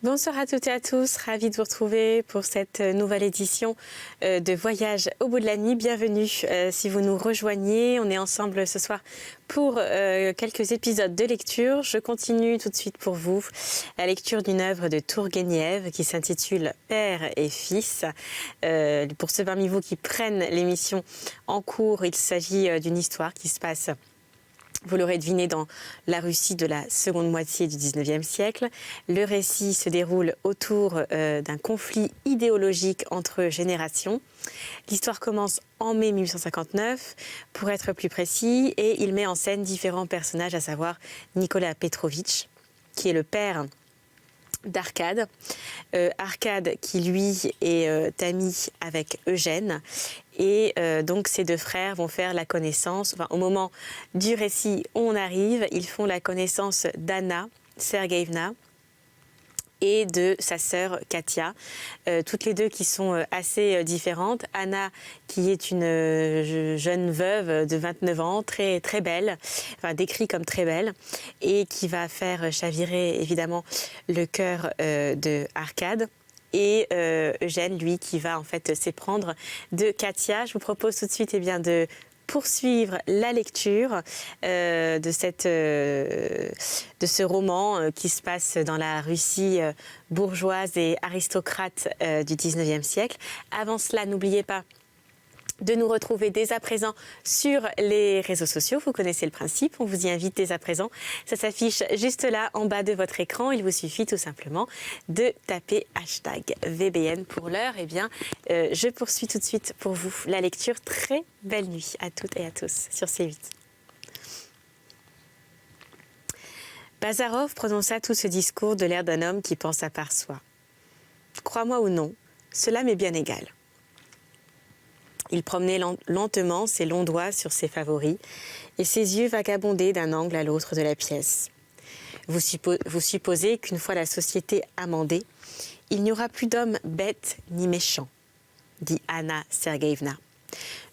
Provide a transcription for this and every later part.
Bonsoir à toutes et à tous, ravie de vous retrouver pour cette nouvelle édition de Voyage au bout de la nuit. Bienvenue si vous nous rejoignez, on est ensemble ce soir pour quelques épisodes de lecture. Je continue tout de suite pour vous la lecture d'une œuvre de Tourgueniev qui s'intitule Père et Fils. Pour ceux parmi vous qui prennent l'émission en cours, il s'agit d'une histoire qui se passe, vous l'aurez deviné, dans la Russie de la seconde moitié du XIXe siècle. Le récit se déroule autour d'un conflit idéologique entre générations. L'histoire commence en mai 1859, pour être plus précis, et il met en scène différents personnages, à savoir Nicolas Petrovitch, qui est le père d'Arcade. Arcade qui, lui, est ami avec Eugène. Et donc, ces deux frères vont faire la connaissance, au moment du récit où on arrive, ils font la connaissance d'Anna Sergueïevna et de sa sœur Katia, toutes les deux qui sont assez différentes. Anna, qui est une jeune veuve de 29 ans, très, très belle, décrite comme très belle, et qui va faire chavirer évidemment le cœur de Arcade. Et Eugène, lui, qui va en fait s'éprendre de Katia. Je vous propose tout de suite de poursuivre la lecture de ce roman qui se passe dans la Russie bourgeoise et aristocrate du XIXe siècle. Avant cela, n'oubliez pas de nous retrouver dès à présent sur les réseaux sociaux. Vous connaissez le principe, on vous y invite dès à présent. Ça s'affiche juste là en bas de votre écran. Il vous suffit tout simplement de taper #VBN. Pour l'heure, je poursuis tout de suite pour vous la lecture. Très belle nuit à toutes et à tous sur C8. Bazarov prononça tout ce discours de l'air d'un homme qui pense à part soi. Crois-moi ou non, cela m'est bien égal. Il promenait lentement ses longs doigts sur ses favoris et ses yeux vagabondaient d'un angle à l'autre de la pièce. Vous supposez qu'une fois la société amendée, il n'y aura plus d'hommes bêtes ni méchants, dit Anna Sergueïevna.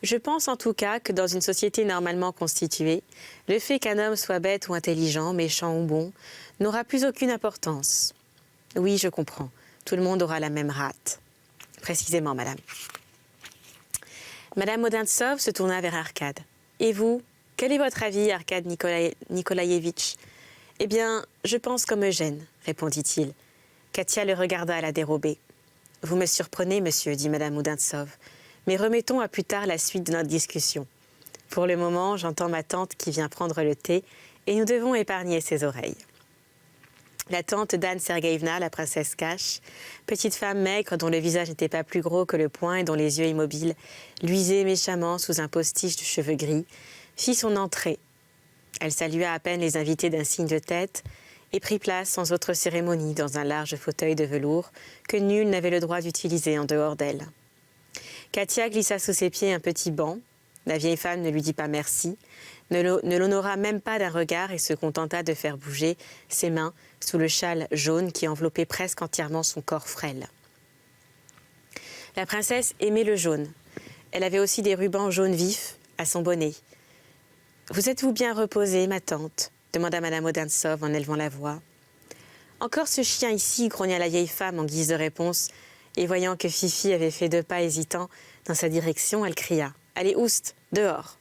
Je pense en tout cas que dans une société normalement constituée, le fait qu'un homme soit bête ou intelligent, méchant ou bon, n'aura plus aucune importance. Oui, je comprends, tout le monde aura la même rate. Précisément, madame. Madame Odintsov se tourna vers Arcade. « Et vous, quel est votre avis, Arcade Nikolaïevitch ?»« Eh bien, je pense comme Eugène, répondit-il. Katia le regarda à la dérobée. « Vous me surprenez, monsieur, dit Madame Odintsov. Mais remettons à plus tard la suite de notre discussion. Pour le moment, j'entends ma tante qui vient prendre le thé et nous devons épargner ses oreilles. » La tante d'Anne Sergueïevna, la princesse Cache, petite femme maigre dont le visage n'était pas plus gros que le poing et dont les yeux immobiles luisaient méchamment sous un postiche de cheveux gris, fit son entrée. Elle salua à peine les invités d'un signe de tête et prit place sans autre cérémonie dans un large fauteuil de velours que nul n'avait le droit d'utiliser en dehors d'elle. Katia glissa sous ses pieds un petit banc. La vieille femme ne lui dit pas merci, ne l'honora même pas d'un regard et se contenta de faire bouger ses mains sous le châle jaune qui enveloppait presque entièrement son corps frêle. La princesse aimait le jaune. Elle avait aussi des rubans jaunes vifs à son bonnet. « Vous êtes-vous bien reposée, ma tante ?» demanda Madame Odintsov en élevant la voix. « Encore ce chien ici » grogna la vieille femme en guise de réponse, et voyant que Fifi avait fait 2 pas hésitants dans sa direction, elle cria « Allez, oust, dehors !»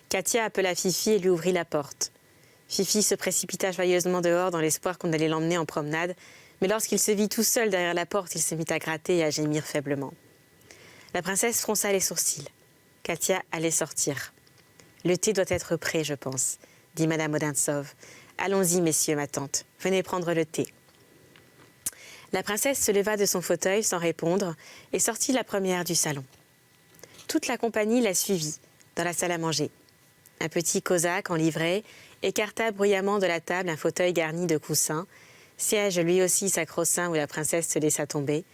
Katia appela Fifi et lui ouvrit la porte. Fifi se précipita joyeusement dehors dans l'espoir qu'on allait l'emmener en promenade, mais lorsqu'il se vit tout seul derrière la porte, il se mit à gratter et à gémir faiblement. La princesse fronça les sourcils. Katia allait sortir. « Le thé doit être prêt, je pense, » dit Madame Odintsov. « Allons-y, messieurs, ma tante. Venez prendre le thé. » La princesse se leva de son fauteuil sans répondre et sortit la première du salon. Toute la compagnie la suivit dans la salle à manger. Un petit cosaque en livrée écarta bruyamment de la table un fauteuil garni de coussins, siège lui aussi sacro-saint où la princesse se laissa tomber.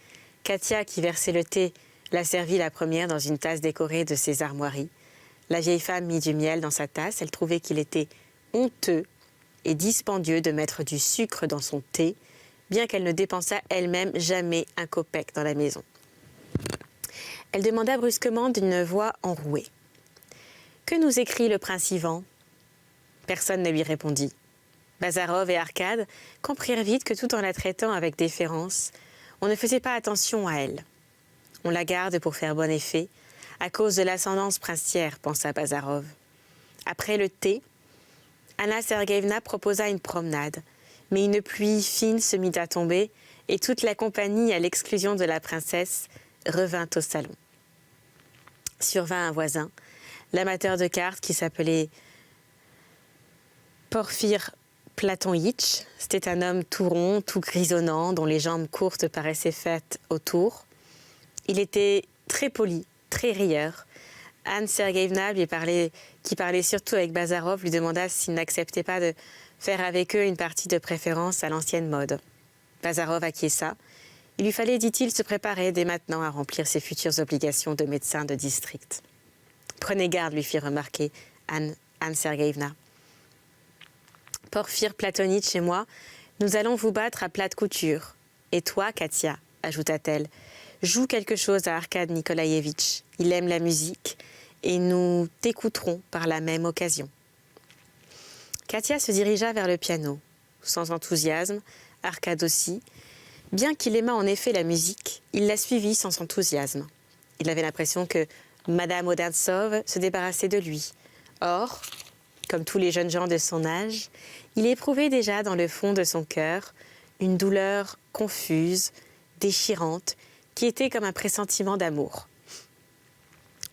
Katia, qui versait le thé, la servit la première dans une tasse décorée de ses armoiries. La vieille femme mit du miel dans sa tasse. Elle trouvait qu'il était honteux et dispendieux de mettre du sucre dans son thé, bien qu'elle ne dépensât elle-même jamais un kopek dans la maison. Elle demanda brusquement d'une voix enrouée. « Que nous écrit le prince Ivan ?» Personne ne lui répondit. Bazarov et Arcade comprirent vite que tout en la traitant avec déférence, on ne faisait pas attention à elle. On la garde pour faire bon effet, à cause de l'ascendance princière, pensa Bazarov. Après le thé, Anna Sergueïevna proposa une promenade, mais une pluie fine se mit à tomber et toute la compagnie, à l'exclusion de la princesse, revint au salon. Survint un voisin, l'amateur de cartes qui s'appelait Porfir Platonitch. C'était un homme tout rond, tout grisonnant, dont les jambes courtes paraissaient faites autour. Il était très poli, très rieur. Anne Sergueïevna, qui parlait surtout avec Bazarov, lui demanda s'il n'acceptait pas de faire avec eux une partie de préférence à l'ancienne mode. Bazarov acquiesça. Il lui fallait, dit-il, se préparer dès maintenant à remplir ses futures obligations de médecin de district. « Prenez garde », lui fit remarquer Anne Sergueïevna. « Porfir Platonitch et moi, nous allons vous battre à plate couture. Et toi, Katia, ajouta-t-elle, joue quelque chose à Arkad Nikolaïevitch. Il aime la musique et nous t'écouterons par la même occasion. » Katia se dirigea vers le piano. Sans enthousiasme, Arkad aussi. Bien qu'il aimât en effet la musique, il la suivit sans enthousiasme. Il avait l'impression que Madame Odintsov se débarrassait de lui. Or, comme tous les jeunes gens de son âge, il éprouvait déjà dans le fond de son cœur une douleur confuse, déchirante, qui était comme un pressentiment d'amour.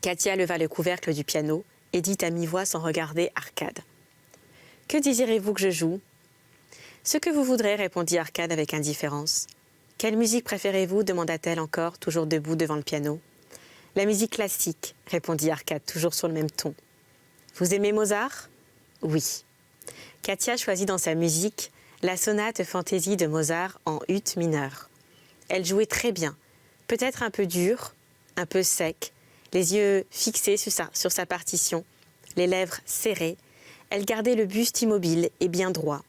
Katia leva le couvercle du piano et dit à mi-voix sans regarder Arkad. « Que désirez-vous que je joue ?»« Ce que vous voudrez, répondit Arkad avec indifférence. « Quelle musique préférez-vous » demanda-t-elle encore, toujours debout devant le piano. « La musique classique, répondit Arkad, toujours sur le même ton. « Vous aimez Mozart ?»« Oui. » Katia choisit dans sa musique la sonate fantaisie de Mozart en ut mineur. Elle jouait très bien, peut-être un peu dure, un peu sec, les yeux fixés sur sa partition, les lèvres serrées. Elle gardait le buste immobile et bien droit.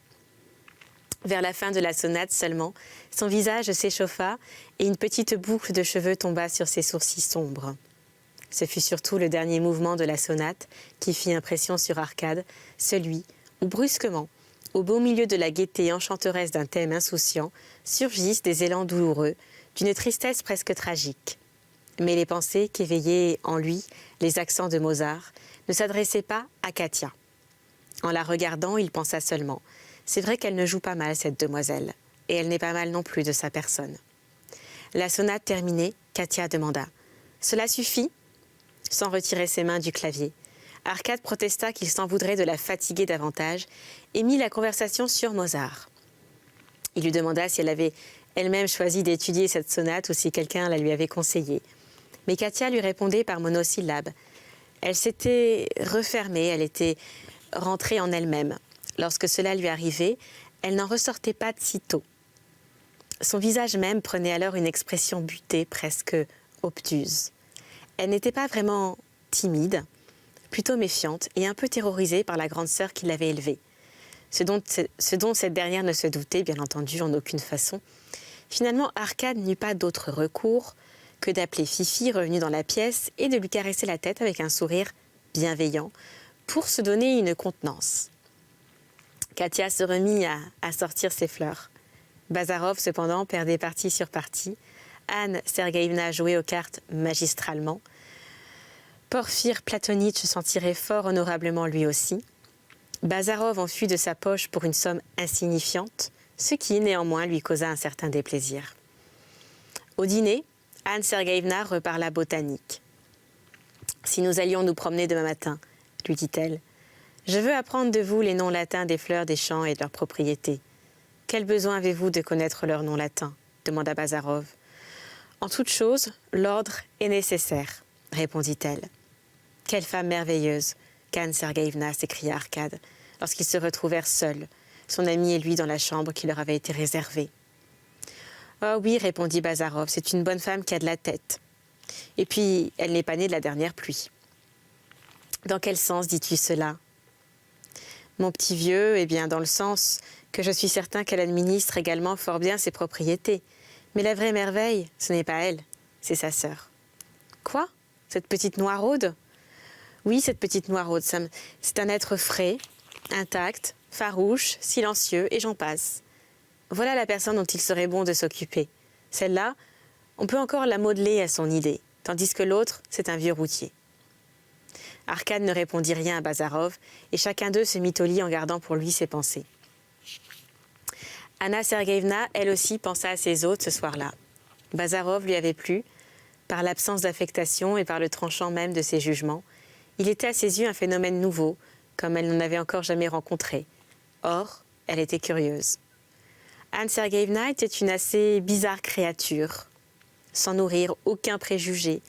Vers la fin de la sonate seulement, son visage s'échauffa et une petite boucle de cheveux tomba sur ses sourcils sombres. Ce fut surtout le dernier mouvement de la sonate qui fit impression sur Arkad, celui où brusquement, au beau milieu de la gaieté enchanteresse d'un thème insouciant, surgissent des élans douloureux, d'une tristesse presque tragique. Mais les pensées qu'éveillaient en lui les accents de Mozart ne s'adressaient pas à Katia. En la regardant, il pensa seulement « C'est vrai qu'elle ne joue pas mal, cette demoiselle, et elle n'est pas mal non plus de sa personne. » La sonate terminée, Katia demanda « Cela suffit ?» sans retirer ses mains du clavier. Arkad protesta qu'il s'en voudrait de la fatiguer davantage et mit la conversation sur Mozart. Il lui demanda si elle avait elle-même choisi d'étudier cette sonate ou si quelqu'un la lui avait conseillée. Mais Katia lui répondait par monosyllabes. Elle s'était refermée, elle était rentrée en elle-même. Lorsque cela lui arrivait, elle n'en ressortait pas de sitôt. Son visage même prenait alors une expression butée, presque obtuse. Elle n'était pas vraiment timide, plutôt méfiante et un peu terrorisée par la grande sœur qui l'avait élevée. Ce dont cette dernière ne se doutait, bien entendu, en aucune façon. Finalement, Arkad n'eut pas d'autre recours que d'appeler Fifi, revenue dans la pièce, et de lui caresser la tête avec un sourire bienveillant pour se donner une contenance. Katia se remit à sortir ses fleurs. Bazarov, cependant, perdait partie sur partie. Anne Sergueïevna jouait aux cartes magistralement. Porfir Platonitch s'en tirait fort honorablement lui aussi. Bazarov en fut de sa poche pour une somme insignifiante, ce qui, néanmoins, lui causa un certain déplaisir. Au dîner, Anne Sergueïevna reparla botanique. « Si nous allions nous promener demain matin, » lui dit-elle, « je veux apprendre de vous les noms latins des fleurs des champs et de leurs propriétés. »« Quel besoin avez-vous de connaître leurs noms latins ?» demanda Bazarov. « En toute chose, l'ordre est nécessaire, » répondit-elle. « Quelle femme merveilleuse !» qu'Anne Sergueïevna, s'écria Arkad, lorsqu'ils se retrouvèrent seuls, son ami et lui dans la chambre qui leur avait été réservée. « Oh oui, répondit Bazarov, c'est une bonne femme qui a de la tête. Et puis, elle n'est pas née de la dernière pluie. »« Dans quel sens dis-tu cela ?»« Mon petit vieux, eh bien, dans le sens que je suis certain qu'elle administre également fort bien ses propriétés. Mais la vraie merveille, ce n'est pas elle, c'est sa sœur. »« Quoi ? Cette petite noiraude ?»« Oui, cette petite noiraude, c'est un être frais, intact, farouche, silencieux, et j'en passe. Voilà la personne dont il serait bon de s'occuper. Celle-là, on peut encore la modeler à son idée, tandis que l'autre, c'est un vieux routier. Arkad ne répondit rien à Bazarov, et chacun d'eux se mit au lit en gardant pour lui ses pensées. Anna Sergueïevna, elle aussi, pensa à ses hôtes ce soir-là. Bazarov lui avait plu, par l'absence d'affectation et par le tranchant même de ses jugements. Il était à ses yeux un phénomène nouveau, comme elle n'en avait encore jamais rencontré. Or, elle était curieuse. Anne Sergueïevna était une assez bizarre créature, sans nourrir aucun préjugé,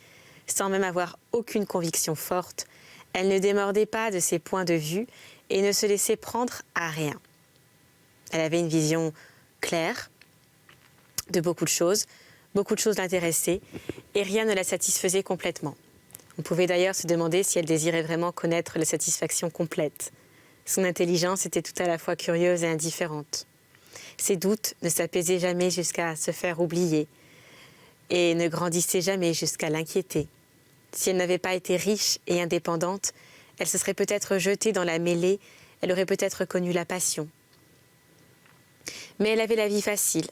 sans même avoir aucune conviction forte. Elle ne démordait pas de ses points de vue et ne se laissait prendre à rien. Elle avait une vision claire de beaucoup de choses l'intéressaient et rien ne la satisfaisait complètement. On pouvait d'ailleurs se demander si elle désirait vraiment connaître la satisfaction complète. Son intelligence était tout à la fois curieuse et indifférente. Ses doutes ne s'apaisaient jamais jusqu'à se faire oublier et ne grandissaient jamais jusqu'à l'inquiéter. Si elle n'avait pas été riche et indépendante, elle se serait peut-être jetée dans la mêlée, elle aurait peut-être connu la passion. Mais elle avait la vie facile.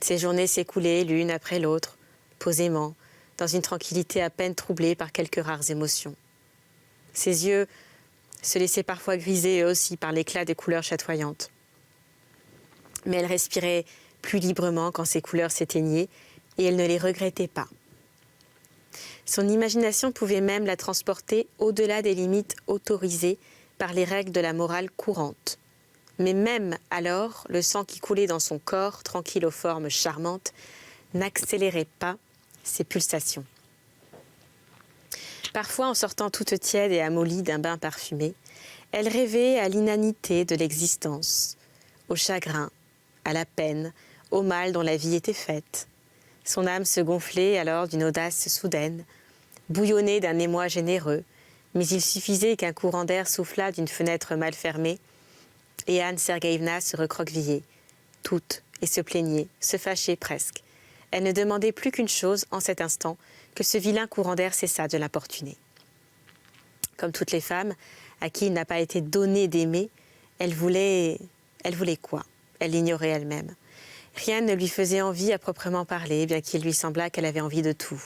Ses journées s'écoulaient l'une après l'autre, posément, dans une tranquillité à peine troublée par quelques rares émotions. Ses yeux se laissaient parfois griser eux aussi par l'éclat des couleurs chatoyantes. Mais elle respirait plus librement quand ces couleurs s'éteignaient et elle ne les regrettait pas. Son imagination pouvait même la transporter au-delà des limites autorisées par les règles de la morale courante. Mais même alors, le sang qui coulait dans son corps, tranquille aux formes charmantes, n'accélérait pas ses pulsations. Parfois, en sortant toute tiède et amollie d'un bain parfumé, elle rêvait à l'inanité de l'existence, au chagrin, à la peine, au mal dont la vie était faite. Son âme se gonflait alors d'une audace soudaine, bouillonnée d'un émoi généreux, mais il suffisait qu'un courant d'air soufflât d'une fenêtre mal fermée, et Anne Sergueïevna se recroquevillait, toute, et se plaignait, se fâchait presque. Elle ne demandait plus qu'une chose en cet instant, que ce vilain courant d'air cessât de l'importuner. Comme toutes les femmes à qui il n'a pas été donné d'aimer, elle voulait quoi? Elle l'ignorait elle-même. Rien ne lui faisait envie à proprement parler, bien qu'il lui semblât qu'elle avait envie de tout.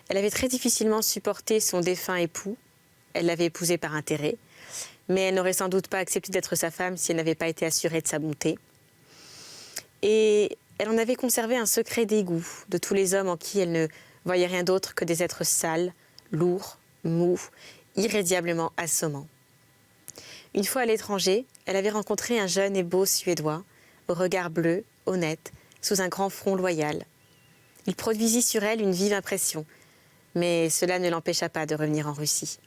Elle avait très difficilement supporté son défunt époux. Elle l'avait épousé par intérêt, mais elle n'aurait sans doute pas accepté d'être sa femme si elle n'avait pas été assurée de sa bonté. Et elle en avait conservé un secret dégoût de tous les hommes en qui elle ne voyait rien d'autre que des êtres sales, lourds, mous, irrédiablement assommants. Une fois à l'étranger, elle avait rencontré un jeune et beau Suédois, au regard bleu, honnête, sous un grand front loyal. Il produisit sur elle une vive impression, mais cela ne l'empêcha pas de revenir en Russie.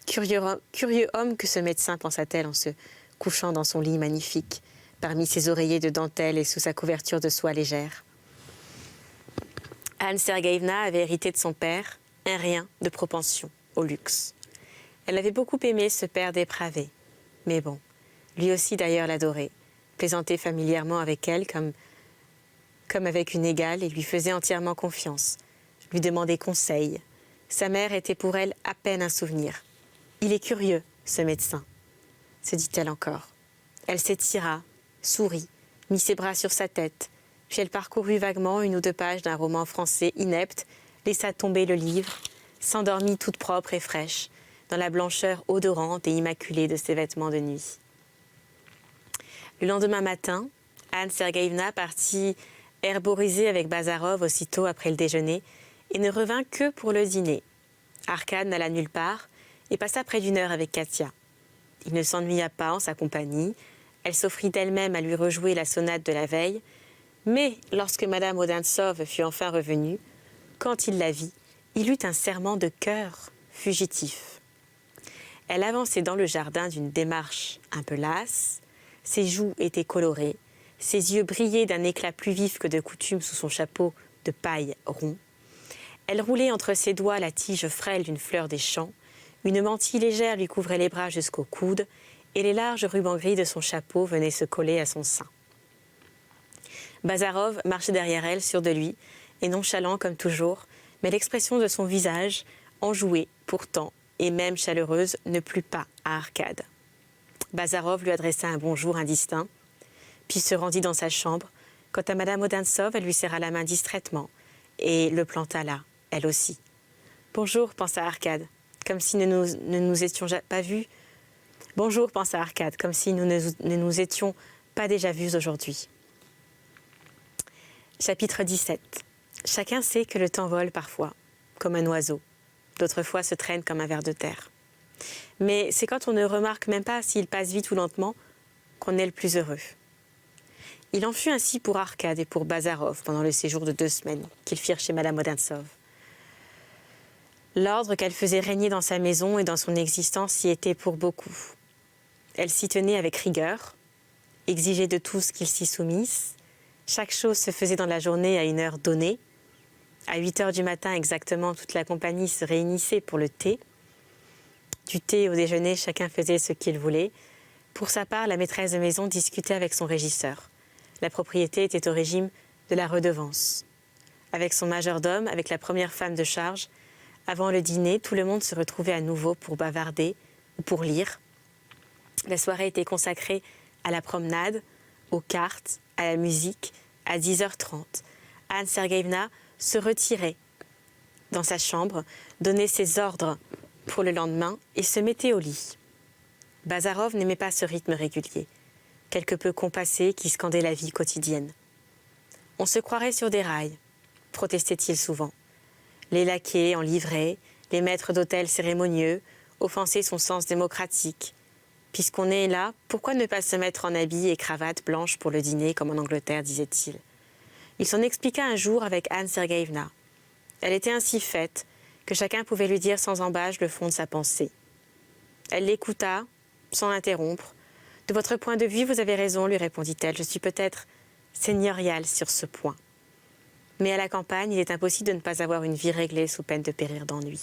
Curieux homme que ce médecin, pensa-t-elle en se couchant dans son lit magnifique, parmi ses oreillers de dentelle et sous sa couverture de soie légère. Anne Sergueïevna avait hérité de son père un rien de propension au luxe. Elle avait beaucoup aimé ce père dépravé. Mais bon, lui aussi d'ailleurs l'adorait, plaisantait familièrement avec elle comme avec une égale et lui faisait entièrement confiance, lui demandait conseil. Sa mère était pour elle à peine un souvenir. Il est curieux, ce médecin, se dit-elle encore. Elle s'étira, sourit, mit ses bras sur sa tête, puis elle parcourut vaguement une ou deux pages d'un roman français inepte, laissa tomber le livre, s'endormit toute propre et fraîche, dans la blancheur odorante et immaculée de ses vêtements de nuit. Le lendemain matin, Anne Sergueïevna partit herboriser avec Bazarov aussitôt après le déjeuner et ne revint que pour le dîner. Arkad n'alla nulle part et passa près d'une heure avec Katia. Il ne s'ennuya pas en sa compagnie. Elle s'offrit d'elle-même à lui rejouer la sonate de la veille. Mais lorsque Madame Odintsov fut enfin revenue, quand il la vit, il eut un serrement de cœur fugitif. Elle avançait dans le jardin d'une démarche un peu lasse. Ses joues étaient colorées, ses yeux brillaient d'un éclat plus vif que de coutume sous son chapeau de paille rond. Elle roulait entre ses doigts la tige frêle d'une fleur des champs. Une mantille légère lui couvrait les bras jusqu'au coude et les larges rubans gris de son chapeau venaient se coller à son sein. Bazarov marchait derrière elle, sûr de lui, et nonchalant comme toujours, mais l'expression de son visage, enjouée pourtant et même chaleureuse, ne plut pas à Arkad. Bazarov lui adressa un bonjour indistinct, puis se rendit dans sa chambre. Quant à Madame Odintsov, elle lui serra la main distraitement et le planta là, elle aussi. « Bonjour », pensa Arkad, comme si ne nous étions pas vus. « Bonjour », pensa Arkad, comme si nous ne nous étions pas déjà vus aujourd'hui. Chapitre 17. Chacun sait que le temps vole parfois, comme un oiseau. D'autres fois se traîne comme un ver de terre. Mais c'est quand on ne remarque même pas s'il passe vite ou lentement qu'on est le plus heureux. Il en fut ainsi pour Arkad et pour Bazarov pendant le séjour de 2 semaines qu'ils firent chez Madame Odintsov. L'ordre qu'elle faisait régner dans sa maison et dans son existence y était pour beaucoup. Elle s'y tenait avec rigueur, exigeait de tous qu'ils s'y soumissent. Chaque chose se faisait dans la journée à une heure donnée. À 8 heures du matin exactement, toute la compagnie se réunissait pour le thé. Du thé au déjeuner, chacun faisait ce qu'il voulait. Pour sa part, la maîtresse de maison discutait avec son régisseur. La propriété était au régime de la redevance. Avec son majordome, avec la première femme de charge, avant le dîner, tout le monde se retrouvait à nouveau pour bavarder ou pour lire. La soirée était consacrée à la promenade, aux cartes, à la musique. À 10h30, Anne Sergueïevna se retirait dans sa chambre, donnait ses ordres pour le lendemain et se mettait au lit. Bazarov n'aimait pas ce rythme régulier, quelque peu compassé qui scandait la vie quotidienne. « On se croirait sur des rails », protestait-il souvent. Les laquais en livrée, les maîtres d'hôtel cérémonieux, offensaient son sens démocratique. Puisqu'on est là, pourquoi ne pas se mettre en habit et cravate blanche pour le dîner, comme en Angleterre, disait-il. Il s'en expliqua un jour avec Anne Sergueïevna. Elle était ainsi faite que chacun pouvait lui dire sans embâche le fond de sa pensée. Elle l'écouta, sans l'interrompre. « De votre point de vue, vous avez raison, lui répondit-elle. Je suis peut-être seigneuriale sur ce point. Mais à la campagne, il est impossible de ne pas avoir une vie réglée sous peine de périr d'ennui. »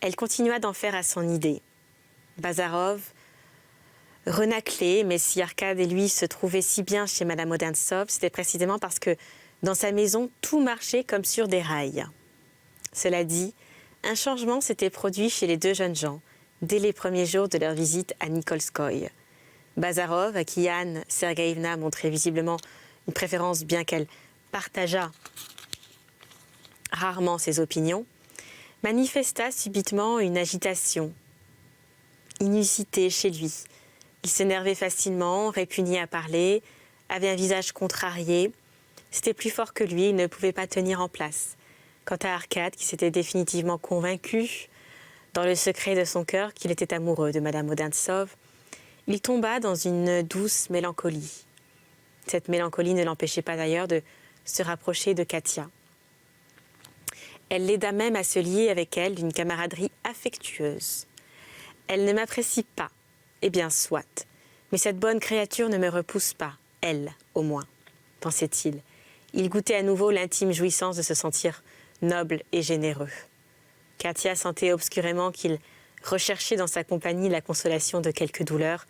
Elle continua d'en faire à son idée. Bazarov renâclait, mais si Arkad et lui se trouvaient si bien chez Madame Odintsov, c'était précisément parce que dans sa maison, tout marchait comme sur des rails. Cela dit, un changement s'était produit chez les 2 jeunes gens dès les premiers jours de leur visite à Nikolskoï. Bazarov, à qui Anne Sergueïevna montrait visiblement une préférence bien qu'elle partageât rarement ses opinions, manifesta subitement une agitation inusité chez lui. Il s'énervait facilement, répugnait à parler, avait un visage contrarié. C'était plus fort que lui, il ne pouvait pas tenir en place. Quant à Arkad, qui s'était définitivement convaincu, dans le secret de son cœur, qu'il était amoureux de Madame Odintsov, il tomba dans une douce mélancolie. Cette mélancolie ne l'empêchait pas d'ailleurs de se rapprocher de Katia. Elle l'aida même à se lier avec elle d'une camaraderie affectueuse. Elle ne m'apprécie pas, eh bien soit, mais cette bonne créature ne me repousse pas, elle, au moins, pensait-il. Il goûtait à nouveau l'intime jouissance de se sentir noble et généreux. Katia sentait obscurément qu'il recherchait dans sa compagnie la consolation de quelques douleurs,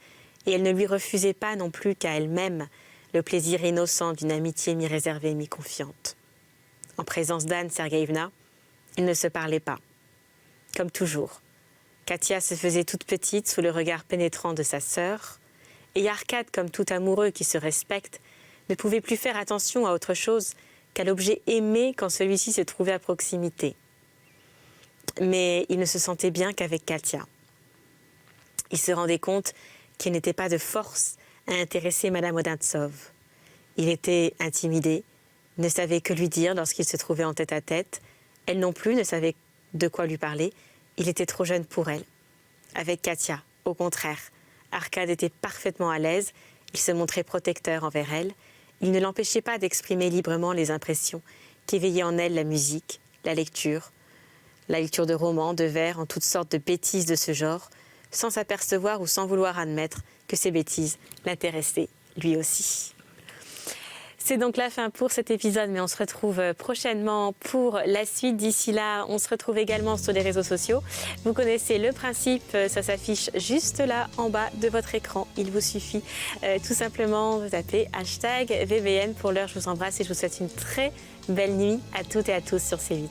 et elle ne lui refusait pas non plus qu'à elle-même le plaisir innocent d'une amitié mi-réservée, mi-confiante. En présence d'Anne Sergueïevna, ils ne se parlaient pas. Comme toujours, Katia se faisait toute petite sous le regard pénétrant de sa sœur, et Arkad, comme tout amoureux qui se respecte, ne pouvait plus faire attention à autre chose qu'à l'objet aimé quand celui-ci se trouvait à proximité. Mais il ne se sentait bien qu'avec Katia. Il se rendait compte qu'il n'était pas de force à intéresser Madame Odintsov. Il était intimidé, ne savait que lui dire lorsqu'il se trouvait en tête-à-tête. Elle non plus ne savait de quoi lui parler. Il était trop jeune pour elle. Avec Katia, au contraire, Arkad était parfaitement à l'aise. Il se montrait protecteur envers elle. Il ne l'empêchait pas d'exprimer librement les impressions qu'éveillait en elle la musique, la lecture de romans, de vers, en toutes sortes de bêtises de ce genre, sans s'apercevoir ou sans vouloir admettre que ces bêtises l'intéressaient lui aussi. C'est donc la fin pour cet épisode, mais on se retrouve prochainement pour la suite. D'ici là, on se retrouve également sur les réseaux sociaux. Vous connaissez le principe, ça s'affiche juste là en bas de votre écran. Il vous suffit tout simplement de taper #VBN. Pour l'heure, je vous embrasse et je vous souhaite une très belle nuit à toutes et à tous sur C8.